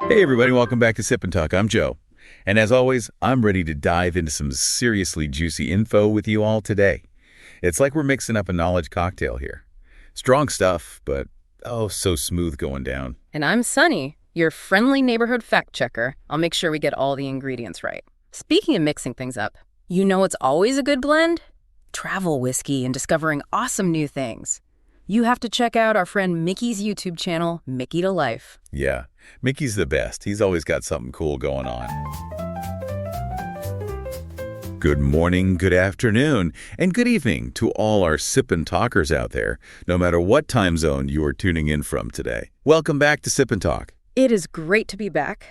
Hey everybody, welcome back to Sip&Talk. I'm Joe. And as always, I'm ready to dive into some seriously juicy info with you all today. It's like we're mixing up a knowledge cocktail here. Strong stuff, but oh, so smooth going down. And I'm Sunny, your friendly neighborhood fact checker. I'll make sure we get all the ingredients right. Speaking of mixing things up, you know it's always a good blend? Travel whiskey and discovering awesome new things. You have to check out our friend Mickey's YouTube channel, Mickey to Life. Yeah, Mickey's the best. He's always got something cool going on. Good morning, good afternoon, and good evening to all our Sip&Talkers out there, no matter what time zone you are tuning in from today. Welcome back to Sip&Talk. It is great to be back.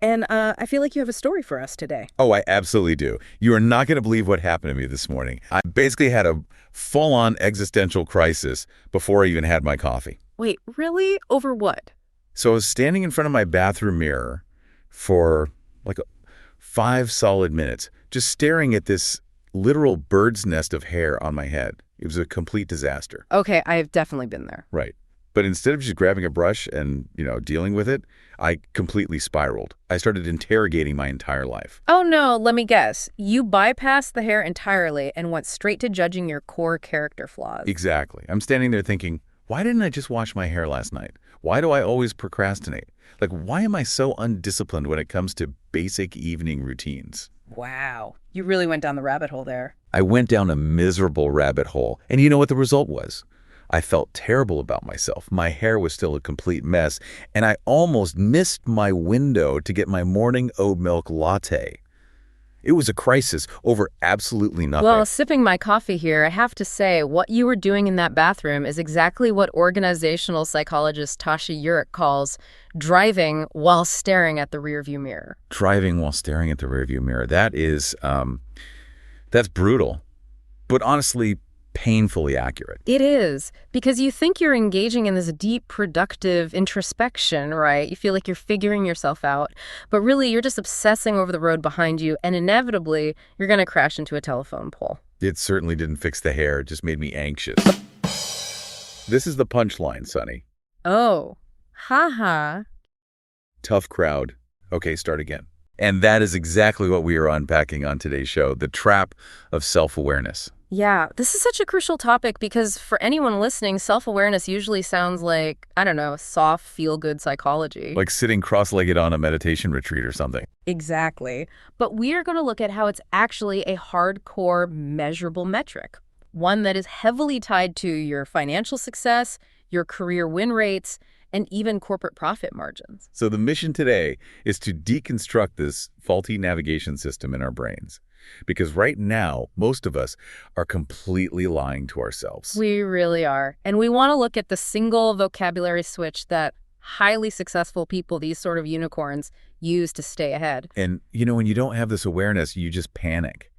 And I feel like you have a story for us today. Oh, I absolutely do. You are not going to believe what happened to me this morning. I basically had a full-on existential crisis before I even had my coffee. Wait, really? Over what? So I was standing in front of my bathroom mirror for like 5 solid minutes, just staring at this literal bird's nest of hair on my head. It was a complete disaster. Okay, I've definitely been there. Right. But instead of just grabbing a brush and, dealing with it, I completely spiraled. I started interrogating my entire life. Oh no, let me guess. You bypassed the hair entirely and went straight to judging your core character flaws. Exactly. I'm standing there thinking, why didn't I just wash my hair last night? Why do I always procrastinate? Like, why am I so undisciplined when it comes to basic evening routines? Wow. You really went down the rabbit hole there. I went down a miserable rabbit hole. And you know what the result was? I felt terrible about myself. My hair was still a complete mess, and I almost missed my window to get my morning oat milk latte. It was a crisis over absolutely nothing. Well, sipping my coffee here, I have to say, what you were doing in that bathroom is exactly what organizational psychologist Tasha Eurich calls driving while staring at the rearview mirror. Driving while staring at the rearview mirror. That is, that's brutal, but honestly, painfully accurate. It is, because you think you're engaging in this deep, productive introspection, right? You feel like you're figuring yourself out, but really you're just obsessing over the road behind you, and inevitably you're going to crash into a telephone pole. It certainly didn't fix the hair, it just made me anxious. This is the punchline, Sonny. Oh, haha. Tough crowd. Okay, start again. And that is exactly what we are unpacking on today's show, the trap of self-awareness. Yeah, this is such a crucial topic because for anyone listening, self-awareness usually sounds like, I don't know, soft, feel-good psychology. Like sitting cross-legged on a meditation retreat or something. Exactly. But we are going to look at how it's actually a hardcore, measurable metric, one that is heavily tied to your financial success, your career win rates, and even corporate profit margins. So the mission today is to deconstruct this faulty navigation system in our brains. Because right now, most of us are completely lying to ourselves. We really are. And we want to look at the single vocabulary switch that highly successful people, these sort of unicorns, use to stay ahead. And, when you don't have this awareness, you just panic.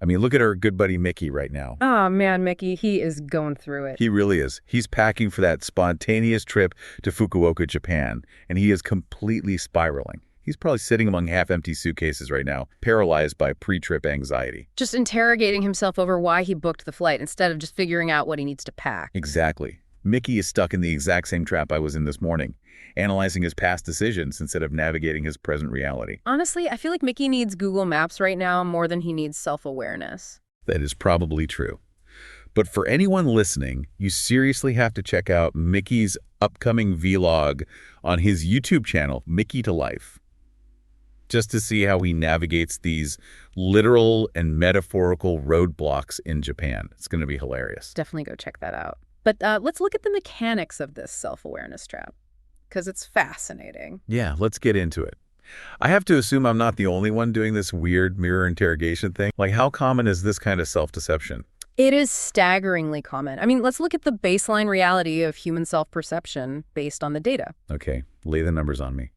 I mean, look at our good buddy Mickey right now. Oh, man, Mickey, he is going through it. He really is. He's packing for that spontaneous trip to Fukuoka, Japan, and he is completely spiraling. He's probably sitting among half-empty suitcases right now, paralyzed by pre-trip anxiety. Just interrogating himself over why he booked the flight instead of just figuring out what he needs to pack. Exactly. Mickey is stuck in the exact same trap I was in this morning, analyzing his past decisions instead of navigating his present reality. Honestly, I feel like Mickey needs Google Maps right now more than he needs self-awareness. That is probably true. But for anyone listening, you seriously have to check out Mickey's upcoming vlog on his YouTube channel, Mickey to Life, just to see how he navigates these literal and metaphorical roadblocks in Japan. It's going to be hilarious. Definitely go check that out. But let's look at the mechanics of this self-awareness trap, because it's fascinating. Yeah, let's get into it. I have to assume I'm not the only one doing this weird mirror interrogation thing. Like, how common is this kind of self-deception? It is staggeringly common. I mean, let's look at the baseline reality of human self-perception based on the data. Okay, lay the numbers on me.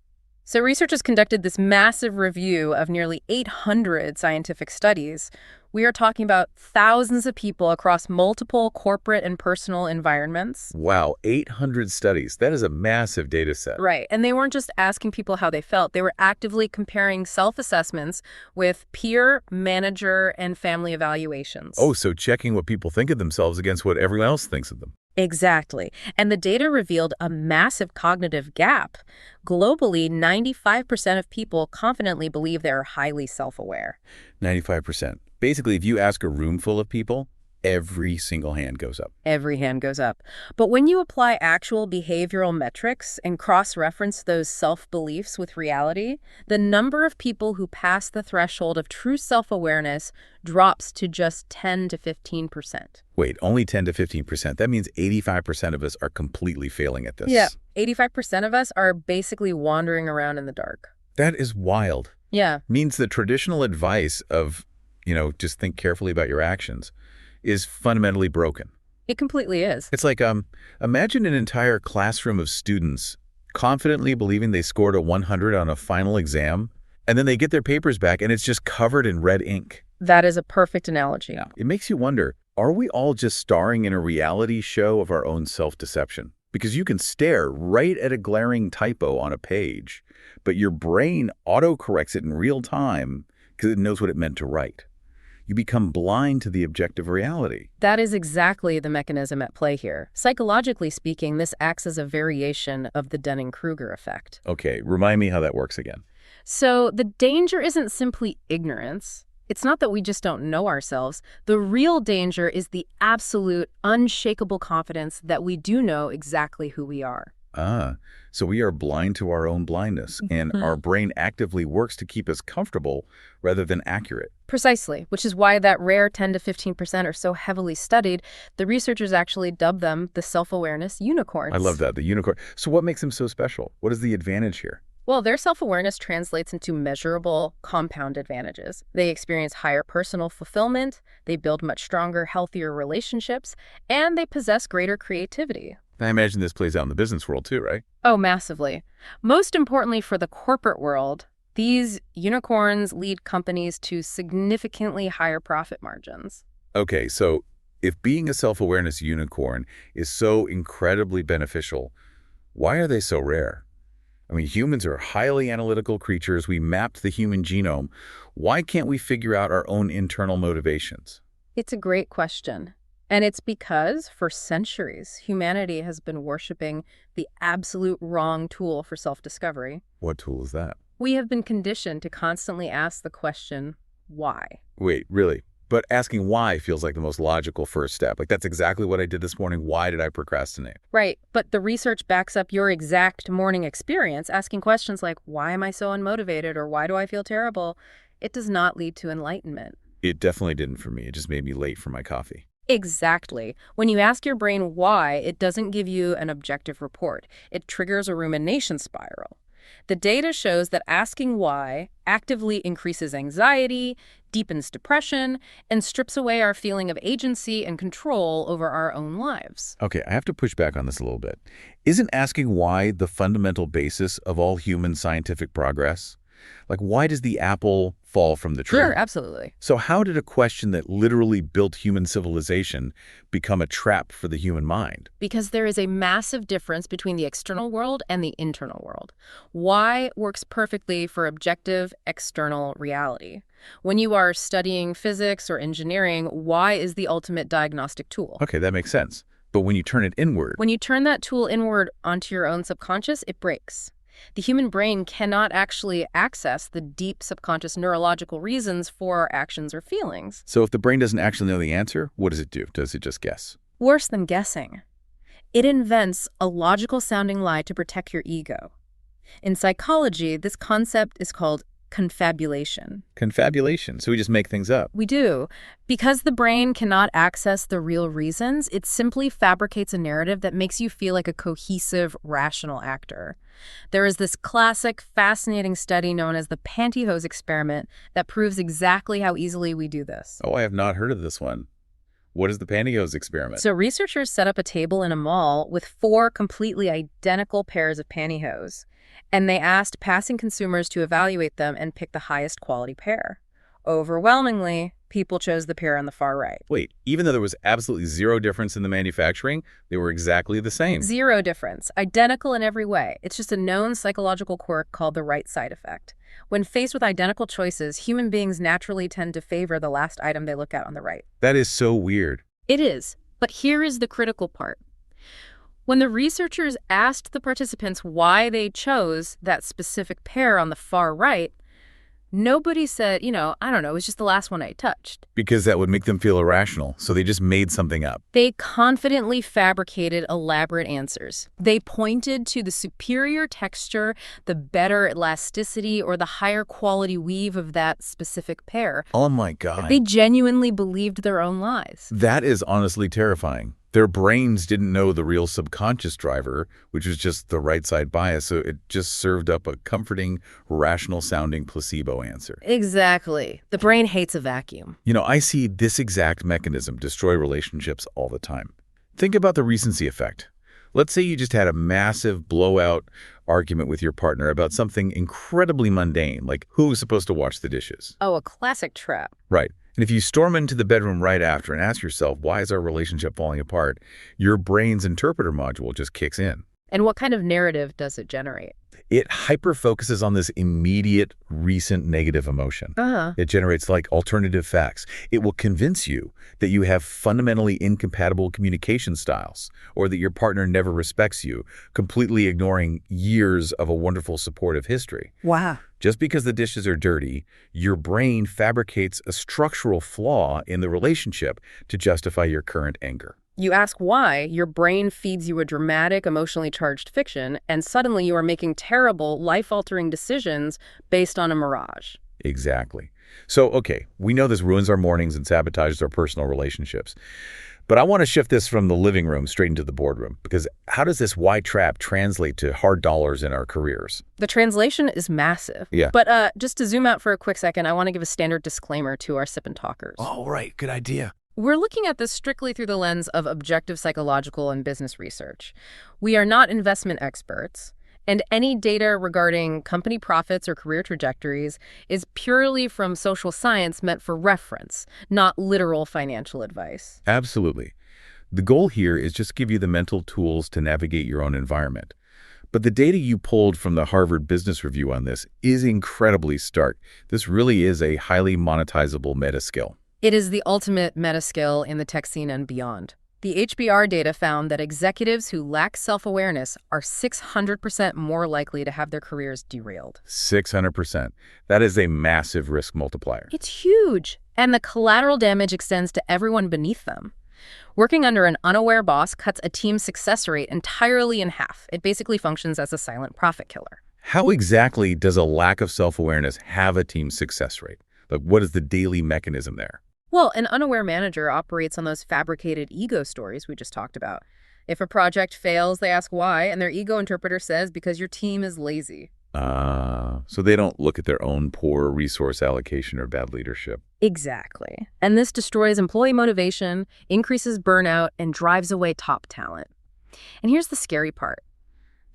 So researchers conducted this massive review of nearly 800 scientific studies. We are talking about thousands of people across multiple corporate and personal environments. Wow, 800 studies. That is a massive data set. Right. And they weren't just asking people how they felt. They were actively comparing self-assessments with peer, manager, and family evaluations. Oh, so checking what people think of themselves against what everyone else thinks of them. Exactly. And the data revealed a massive cognitive gap. Globally, 95% of people confidently believe they're highly self-aware. 95%. Basically, if you ask a room full of people, every single hand goes up. Every hand goes up. But when you apply actual behavioral metrics and cross-reference those self-beliefs with reality, the number of people who pass the threshold of true self-awareness drops to just 10 to 15%. Wait, only 10 to 15%? That means 85% of us are completely failing at this. Yeah, 85% of us are basically wandering around in the dark. That is wild. Yeah. Means the traditional advice of, just think carefully about your actions is fundamentally broken. It completely is. It's like, imagine an entire classroom of students confidently believing they scored a 100 on a final exam, and then they get their papers back and it's just covered in red ink. That is a perfect analogy. Yeah. It makes you wonder, are we all just starring in a reality show of our own self-deception? Because you can stare right at a glaring typo on a page, but your brain autocorrects it in real time because it knows what it meant to write. You become blind to the objective reality. That is exactly the mechanism at play here. Psychologically speaking, this acts as a variation of the Dunning-Kruger effect. Okay, remind me how that works again. So the danger isn't simply ignorance. It's not that we just don't know ourselves. The real danger is the absolute, unshakable confidence that we do know exactly who we are. So we are blind to our own blindness, and our brain actively works to keep us comfortable rather than accurate. Precisely, which is why that rare 10 to 15% are so heavily studied. The researchers actually dub them the self-awareness unicorns. I love that, the unicorn. So what makes them so special? What is the advantage here? Well, their self-awareness translates into measurable compound advantages. They experience higher personal fulfillment, they build much stronger, healthier relationships, and they possess greater creativity. I imagine this plays out in the business world too, right? Oh, massively. Most importantly for the corporate world, these unicorns lead companies to significantly higher profit margins. Okay, so if being a self-awareness unicorn is so incredibly beneficial, why are they so rare? I mean, humans are highly analytical creatures. We mapped the human genome. Why can't we figure out our own internal motivations? It's a great question. And it's because, for centuries, humanity has been worshiping the absolute wrong tool for self-discovery. What tool is that? We have been conditioned to constantly ask the question, why? Wait, really? But asking why feels like the most logical first step. Like, that's exactly what I did this morning. Why did I procrastinate? Right, but the research backs up your exact morning experience. Asking questions like, why am I so unmotivated, or why do I feel terrible? It does not lead to enlightenment. It definitely didn't for me. It just made me late for my coffee. Exactly. When you ask your brain why, it doesn't give you an objective report. It triggers a rumination spiral. The data shows that asking why actively increases anxiety, deepens depression, and strips away our feeling of agency and control over our own lives. Okay, I have to push back on this a little bit. Isn't asking why the fundamental basis of all human scientific progress? Like, why does the apple fall from the tree? Sure, absolutely. So how did a question that literally built human civilization become a trap for the human mind? Because there is a massive difference between the external world and the internal world. Why works perfectly for objective external reality. When you are studying physics or engineering, why is the ultimate diagnostic tool. Okay, that makes sense. But when you turn it inward... When you turn that tool inward onto your own subconscious, it breaks. The human brain cannot actually access the deep subconscious neurological reasons for our actions or feelings. So if the brain doesn't actually know the answer, what does it do? Does it just guess? Worse than guessing. It invents a logical-sounding lie to protect your ego. In psychology, this concept is called confabulation. Confabulation. So we just make things up. We do. Because the brain cannot access the real reasons, it simply fabricates a narrative that makes you feel like a cohesive, rational actor. There is this classic, fascinating study known as the pantyhose experiment that proves exactly how easily we do this. Oh, I have not heard of this one. What is the pantyhose experiment? So researchers set up a table in a mall with 4 completely identical pairs of pantyhose, and they asked passing consumers to evaluate them and pick the highest quality pair. Overwhelmingly, people chose the pair on the far right. Wait, even though there was absolutely zero difference in the manufacturing, they were exactly the same. Zero difference. Identical in every way. It's just a known psychological quirk called the right side effect. When faced with identical choices, human beings naturally tend to favor the last item they look at on the right. That is so weird. It is. But here is the critical part. When the researchers asked the participants why they chose that specific pair on the far right, nobody said, I don't know, it was just the last one I touched. Because that would make them feel irrational, so they just made something up. They confidently fabricated elaborate answers. They pointed to the superior texture, the better elasticity, or the higher quality weave of that specific pair. Oh my God. They genuinely believed their own lies. That is honestly terrifying. Their brains didn't know the real subconscious driver, which was just the right side bias, so it just served up a comforting, rational-sounding placebo answer. Exactly. The brain hates a vacuum. I see this exact mechanism destroy relationships all the time. Think about the recency effect. Let's say you just had a massive blowout argument with your partner about something incredibly mundane, like who was supposed to wash the dishes. Oh, a classic trap. Right. And if you storm into the bedroom right after and ask yourself, why is our relationship falling apart, your brain's interpreter module just kicks in. And what kind of narrative does it generate? It hyper-focuses on this immediate, recent negative emotion. It generates alternative facts. It will convince you that you have fundamentally incompatible communication styles, or that your partner never respects you, completely ignoring years of a wonderful supportive history. Wow. Just because the dishes are dirty, your brain fabricates a structural flaw in the relationship to justify your current anger. You ask why, your brain feeds you a dramatic, emotionally charged fiction, and suddenly you are making terrible, life-altering decisions based on a mirage. Exactly. So, okay, we know this ruins our mornings and sabotages our personal relationships. But I want to shift this from the living room straight into the boardroom, because how does this why trap translate to hard dollars in our careers? The translation is massive. Yeah. But just to zoom out for a quick second, I want to give a standard disclaimer to our Sip&Talkers. Oh, right. Good idea. We're looking at this strictly through the lens of objective psychological and business research. We are not investment experts, and any data regarding company profits or career trajectories is purely from social science meant for reference, not literal financial advice. Absolutely. The goal here is just to give you the mental tools to navigate your own environment. But the data you pulled from the Harvard Business Review on this is incredibly stark. This really is a highly monetizable meta skill. It is the ultimate meta skill in the tech scene and beyond. The HBR data found that executives who lack self-awareness are 600% more likely to have their careers derailed. 600%. That is a massive risk multiplier. It's huge. And the collateral damage extends to everyone beneath them. Working under an unaware boss cuts a team's success rate entirely in half. It basically functions as a silent profit killer. How exactly does a lack of self-awareness have a team's success rate? What is the daily mechanism there? Well, an unaware manager operates on those fabricated ego stories we just talked about. If a project fails, they ask why, and their ego interpreter says because your team is lazy. So they don't look at their own poor resource allocation or bad leadership. Exactly. And this destroys employee motivation, increases burnout, and drives away top talent. And here's the scary part.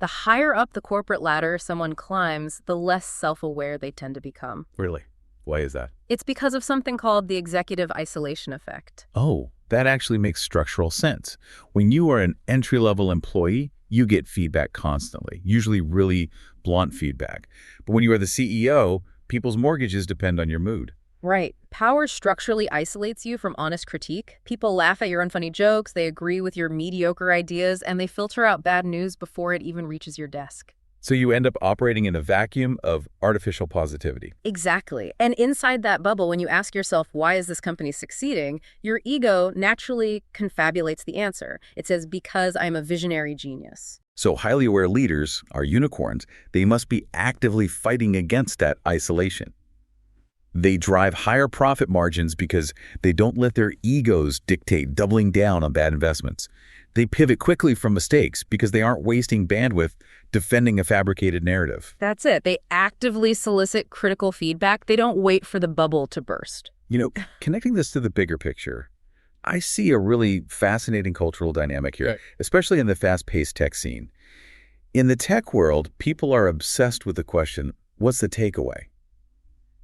The higher up the corporate ladder someone climbs, the less self-aware they tend to become. Really? Why is that? It's because of something called the executive isolation effect. Oh, that actually makes structural sense. When you are an entry-level employee, you get feedback constantly, usually really blunt feedback. But when you are the CEO, people's mortgages depend on your mood. Right. Power structurally isolates you from honest critique. People laugh at your unfunny jokes, they agree with your mediocre ideas, and they filter out bad news before it even reaches your desk. So you end up operating in a vacuum of artificial positivity. Exactly. And inside that bubble, when you ask yourself, why is this company succeeding, your ego naturally confabulates the answer. It says, because I'm a visionary genius. So highly aware leaders are unicorns. They must be actively fighting against that isolation. They drive higher profit margins because they don't let their egos dictate doubling down on bad investments. They pivot quickly from mistakes because they aren't wasting bandwidth defending a fabricated narrative. That's it. They actively solicit critical feedback. They don't wait for the bubble to burst. Connecting this to the bigger picture, I see a really fascinating cultural dynamic here, especially in the fast-paced tech scene. In the tech world, people are obsessed with the question, what's the takeaway?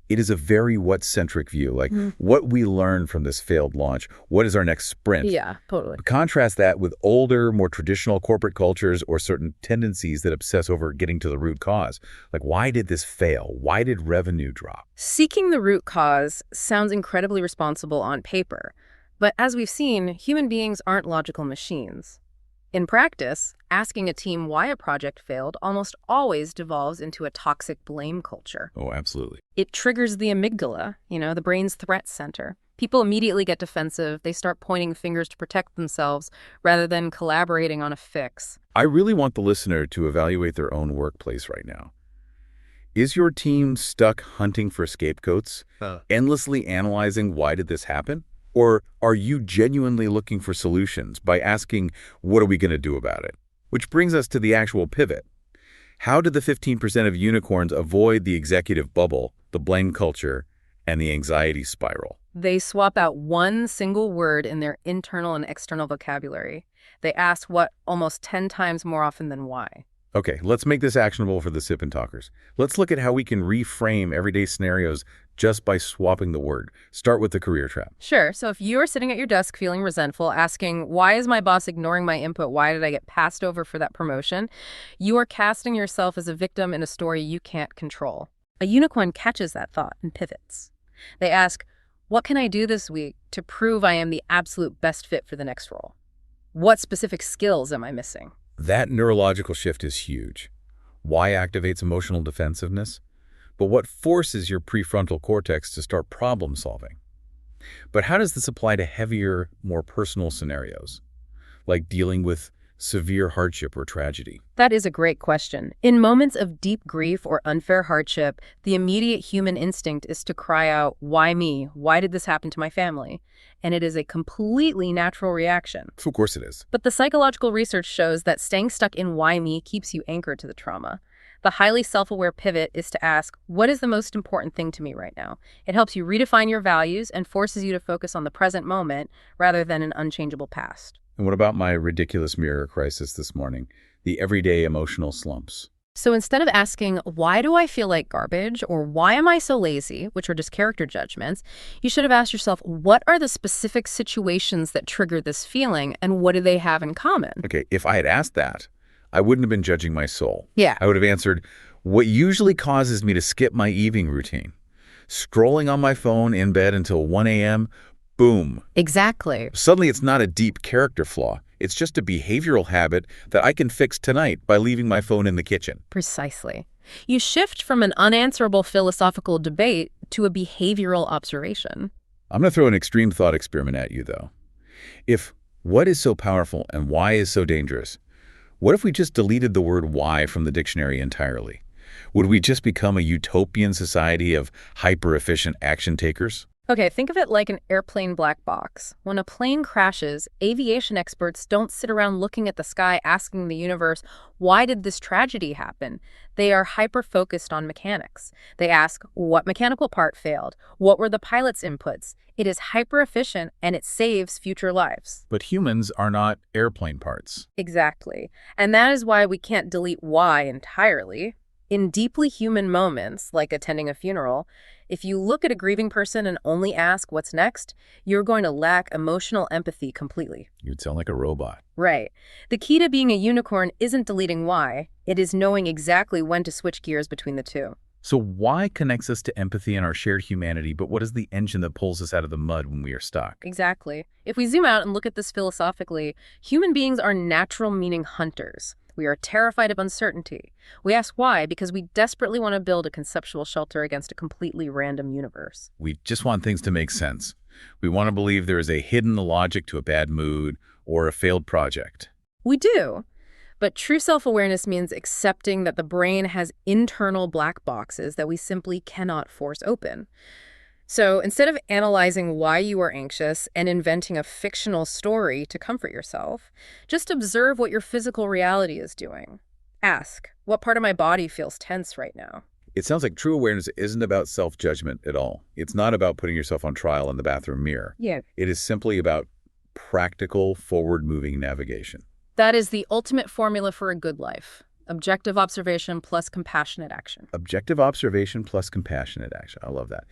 It is a very what-centric view, what we learn from this failed launch, what is our next sprint? Yeah, totally. Contrast that with older, more traditional corporate cultures or certain tendencies that obsess over getting to the root cause. Why did this fail? Why did revenue drop? Seeking the root cause sounds incredibly responsible on paper. But as we've seen, human beings aren't logical machines. In practice, asking a team why a project failed almost always devolves into a toxic blame culture. Oh, absolutely. It triggers the amygdala, the brain's threat center. People immediately get defensive. They start pointing fingers to protect themselves rather than collaborating on a fix. I really want the listener to evaluate their own workplace right now. Is your team stuck hunting for scapegoats, endlessly analyzing why did this happen? Or are you genuinely looking for solutions by asking, what are we going to do about it? Which brings us to the actual pivot. How did the 15% of unicorns avoid the executive bubble, the blame culture, and the anxiety spiral? They swap out one single word in their internal and external vocabulary. They ask what almost 10 times more often than why. Okay, let's make this actionable for the Sip and Talkers. Let's look at how we can reframe everyday scenarios just by swapping the word. Start with the career trap. Sure. So if you're sitting at your desk feeling resentful, asking, why is my boss ignoring my input? Why did I get passed over for that promotion? You are casting yourself as a victim in a story you can't control. A unicorn catches that thought and pivots. They ask, what can I do this week to prove I am the absolute best fit for the next role? What specific skills am I missing? That neurological shift is huge. Why activates emotional defensiveness? But what forces your prefrontal cortex to start problem solving? But how does this apply to heavier, more personal scenarios, like dealing with severe hardship or tragedy? That is a great question. In moments of deep grief or unfair hardship, the immediate human instinct is to cry out, why me? Why did this happen to my family? And it is a completely natural reaction. Of course it is. But the psychological research shows that staying stuck in why me keeps you anchored to the trauma. The highly self-aware pivot is to ask, what is the most important thing to me right now? It helps you redefine your values and forces you to focus on the present moment rather than an unchangeable past. And what about my ridiculous mirror crisis this morning? The everyday emotional slumps. So instead of asking, why do I feel like garbage, or why am I so lazy, which are just character judgments, you should have asked yourself, what are the specific situations that trigger this feeling, and what do they have in common? Okay, if I had asked that, I wouldn't have been judging my soul. Yeah. I would have answered, what usually causes me to skip my evening routine? Scrolling on my phone in bed until 1 a.m., boom. Exactly. Suddenly it's not a deep character flaw. It's just a behavioral habit that I can fix tonight by leaving my phone in the kitchen. Precisely. You shift from an unanswerable philosophical debate to a behavioral observation. I'm going to throw an extreme thought experiment at you, though. If what is so powerful and why is so dangerous, what if we just deleted the word why from the dictionary entirely? Would we just become a utopian society of hyper-efficient action takers? Okay, think of it like an airplane black box. When a plane crashes, aviation experts don't sit around looking at the sky asking the universe, why did this tragedy happen? They are hyper-focused on mechanics. They ask, what mechanical part failed? What were the pilot's inputs? It is hyper-efficient and it saves future lives. But humans are not airplane parts. Exactly. And that is why we can't delete why entirely. In deeply human moments, like attending a funeral, if you look at a grieving person and only ask what's next, you're going to lack emotional empathy completely. You'd sound like a robot. Right. The key to being a unicorn isn't deleting why. It is knowing exactly when to switch gears between the two. So why connects us to empathy and our shared humanity, but what is the engine that pulls us out of the mud when we are stuck? Exactly. If we zoom out and look at this philosophically, human beings are natural meaning hunters. We are terrified of uncertainty. We ask why because we desperately want to build a conceptual shelter against a completely random universe. We just want things to make sense. We want to believe there is a hidden logic to a bad mood or a failed project. We do. But true self-awareness means accepting that the brain has internal black boxes that we simply cannot force open. So instead of analyzing why you are anxious and inventing a fictional story to comfort yourself, just observe what your physical reality is doing. Ask, what part of my body feels tense right now? It sounds like true awareness isn't about self-judgment at all. It's not about putting yourself on trial in the bathroom mirror. Yeah. It is simply about practical, forward-moving navigation. That is the ultimate formula for a good life. Objective observation plus compassionate action. Objective observation plus compassionate action. I love that.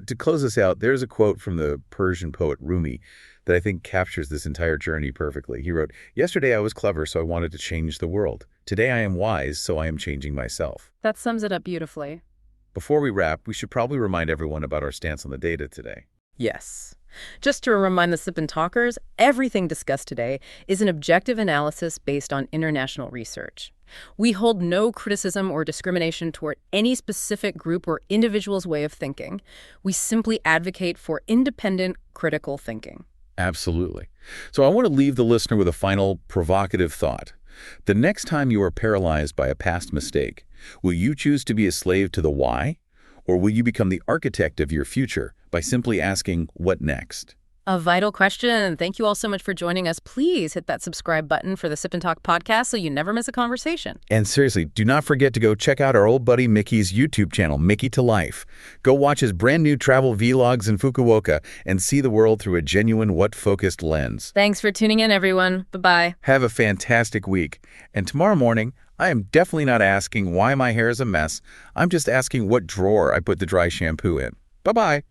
To close this out, there's a quote from the Persian poet Rumi that I think captures this entire journey perfectly. He wrote, "Yesterday I was clever, so I wanted to change the world. Today I am wise, so I am changing myself." That sums it up beautifully. Before we wrap, we should probably remind everyone about our stance on the data today. Yes. Just to remind the Sip and Talkers, everything discussed today is an objective analysis based on international research. We hold no criticism or discrimination toward any specific group or individual's way of thinking. We simply advocate for independent, critical thinking. Absolutely. So I want to leave the listener with a final provocative thought. The next time you are paralyzed by a past mistake, will you choose to be a slave to the why? Or will you become the architect of your future by simply asking, what next? A vital question. Thank you all so much for joining us. Please hit that subscribe button for the Sip and Talk podcast so you never miss a conversation. And seriously, do not forget to go check out our old buddy Mickey's YouTube channel, Mickey to Life. Go watch his brand new travel vlogs in Fukuoka and see the world through a genuine what-focused lens. Thanks for tuning in, everyone. Bye-bye. Have a fantastic week. And tomorrow morning, I am definitely not asking why my hair is a mess. I'm just asking what drawer I put the dry shampoo in. Bye-bye.